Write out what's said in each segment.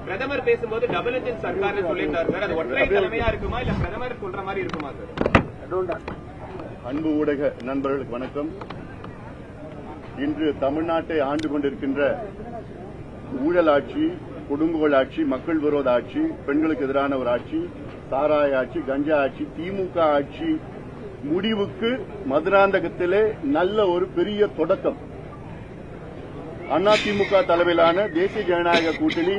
பிரதமர் பேசும்போது double engine Sarkar சொல்லியிருந்தார் சார். அது ஒற்றை தலைமையா இருக்குமா இல்ல பிரதமர் சொல்ற மாதிரி இருக்குமா சார்? அன்பு ஊடக நண்பர்களுக்கு வணக்கம். இன்று தமிழ்நாட்டை ஆண்டு கொண்டிருக்கின்ற ஊழல் ஆட்சி, கொடுங்கோல் ஆட்சி, மக்கள் விரோத ஆட்சி, பெண்களுக்கு எதிரான ஒரு ஆட்சி, சாராய ஆட்சி, கஞ்சா ஆட்சி, திமுக ஆட்சி முடிவுக்கு மதுராந்தகத்திலே நல்ல ஒரு பெரிய தொடக்கம். அதிமுக தலைமையிலான தேசிய ஜனநாயக கூட்டணி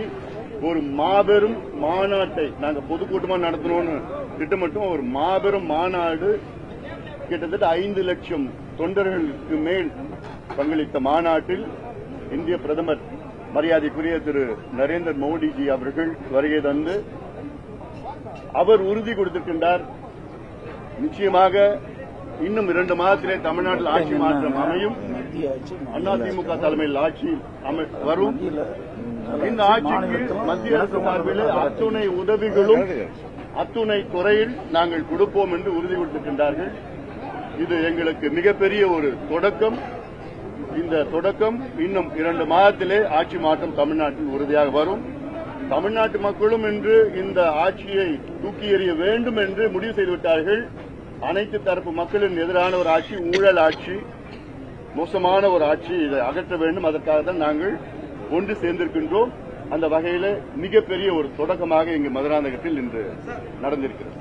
ஒரு மாபெரும் மாநாட்டை நாங்க பொதுக்கூட்டமா நடத்தணும்னு திட்டமிட்டோம். ஒரு மாபெரும் மாநாடு, கிட்டத்தட்ட 5 லட்சம் தொண்டர்களுக்கு மேல் பங்களித்த மாநாட்டில் இந்திய பிரதமர் மரியாதைக்குரிய திரு நரேந்திர மோடிஜி அவர்கள் வருகை தந்து அவர் உறுதி கொடுத்திருக்கின்றார். நிச்சயமாக இன்னும் 2 மாதத்திலே தமிழ்நாட்டில் ஆட்சி மாற்றம் அமையும். அதிமுக தலைமையில் ஆட்சி வரும். இந்த ஆட்சிக்கு மத்திய அரசு சார்பில் அத்துணை உதவிகளும் அத்துணை துறையில் நாங்கள் கொடுப்போம் என்று உறுதி கொடுத்திருக்கின்றார்கள். இது எங்களுக்கு மிகப்பெரிய ஒரு தொடக்கம். இந்த தொடக்கம் இன்னும் 2 மாதத்திலே ஆட்சி மாற்றம் தமிழ்நாட்டில் உறுதியாக வரும். தமிழ்நாட்டு மக்களும் இன்று இந்த ஆட்சியை தூக்கி எறிய வேண்டும் என்று முடிவு செய்துவிட்டார்கள். அனைத்து தரப்பு மக்களின் எதிரான ஒரு ஆட்சி, ஊழல் ஆட்சி, மோசமான ஒரு ஆட்சி, இதை அகற்ற வேண்டும். அதற்காக தான் நாங்கள் ஒன்று சேர்ந்திருக்கின்றோம். அந்த வகையில் மிகப்பெரிய ஒரு தொடக்கமாக இங்கு மதுராந்தகத்தில் இன்று நடந்திருக்கிறது.